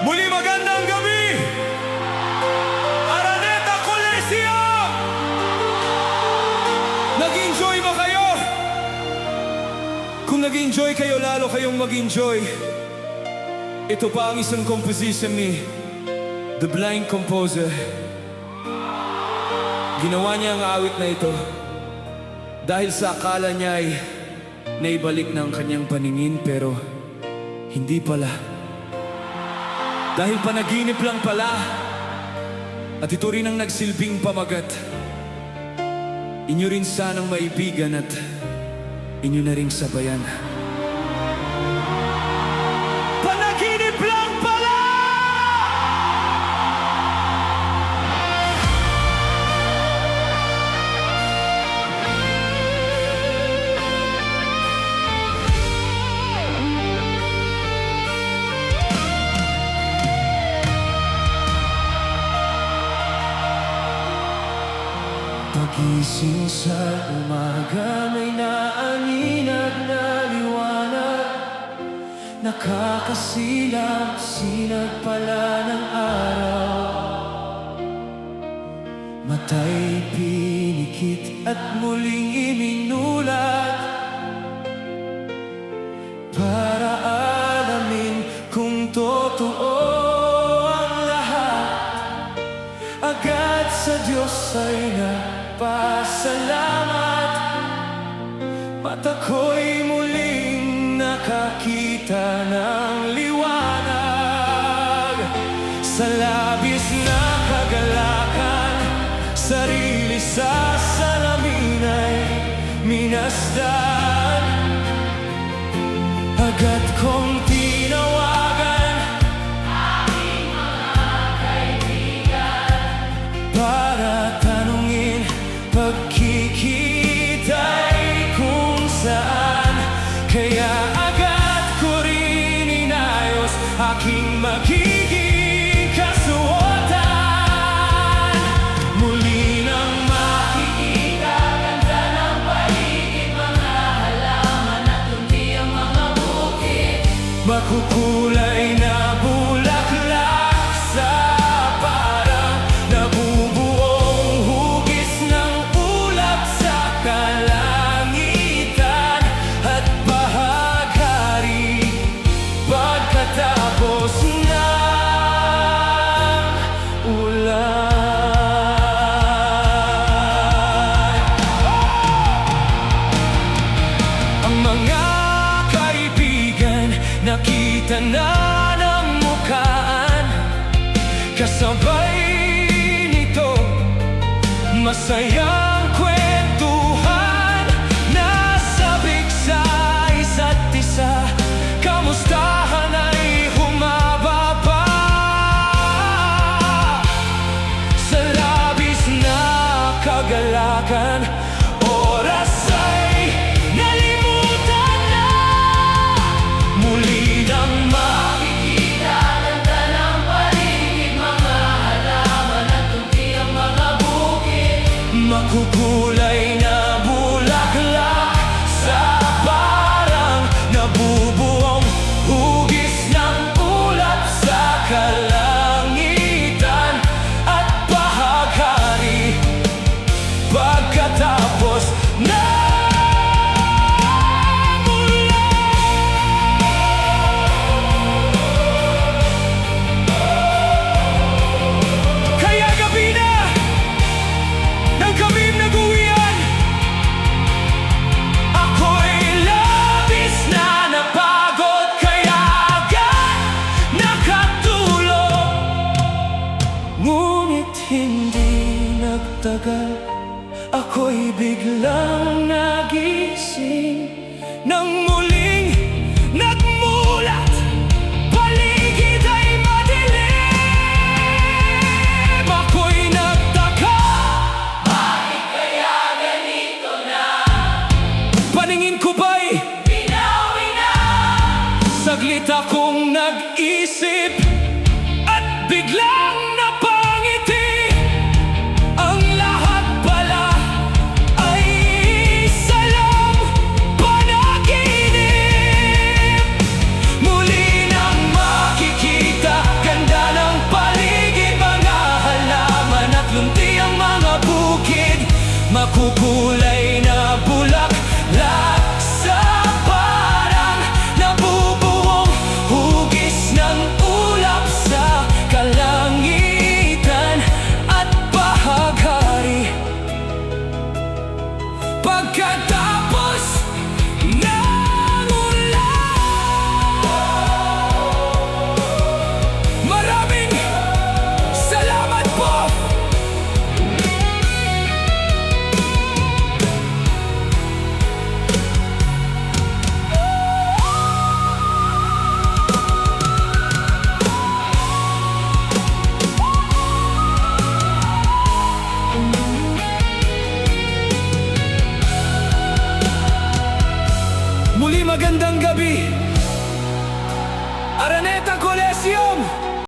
Muli magandang gabi! Araneta Coliseum! Nag-enjoy ba kayo? Kung nag-enjoy kayo, lalo kayong mag-enjoy. Ito pa ang isang composition ni The Blind Composer. Ginawa niya ang awit na ito dahil sa akala niya ay naibalik na ang kanyang paningin, pero hindi pala. Dahil panaginip lang pala. At ito rin ang nagsilbing pamagat. Inyo rin sanang maibigan at inyo na ring sabayan. Panaginip lang pala! Pagising sa umaga, may naaninag na liwanag. Nakakasilap-sinag pala ng araw. Mata'y pinikit at muling iminulat para alamin kung totoo ang lahat. Agad sa Diyos ay pasalamat, mata ko'y muling nakakita ng liwanag. Sa labis na kagalakan, sarili sa salamin ay minasdan. Agad kong tinawagan aking mga kaibigan para tanungin pagkikita'y kung saan. Kaya agad ko rin inayos aking magiging kasuotan. Muli nang makikita ganda ng paligid, mga halaman at tundi ang mga bukid. Makukulay na bulaklak sa parang nabubuong hugis ng ulap sa kalangitan at bahaghari pagkatapos ng ulan. Ang mga kaibigan nakita na ng mukhaan, kasabay nito masayang kwentuhan. Nasabik sa isa't isa, kamustahan ay humaba pa. Sa labis na kagalakan, oras ay nalimutan na. Muli nang makikita ganda ng paligid, mga halaman at tundi ang mga bukid. Makukulay na bulaklak sa parang nabubuong hugis ng ulap sa kalangitan at bahaghari pagkatapos ng ulan. Kaya gabi na nang kaming nag-uwian, ako'y labis na napagod, kaya agad nakatulog. Ngunit hindi nagtagal, ako'y biglang nagising nang muling nagmulat. Paligid ay madilim. Ako'y nagtaka, bakit kaya ganito na? Paningin ko ba'y binawi na? Saglit akong nag-isip at biglang napangiti. Ang lahat pala ay salang panaginip. Muli nang makikita ganda pagkatapos ng ulan. Maraming salamat po. Muli magandang gabi, Araneta Coliseum!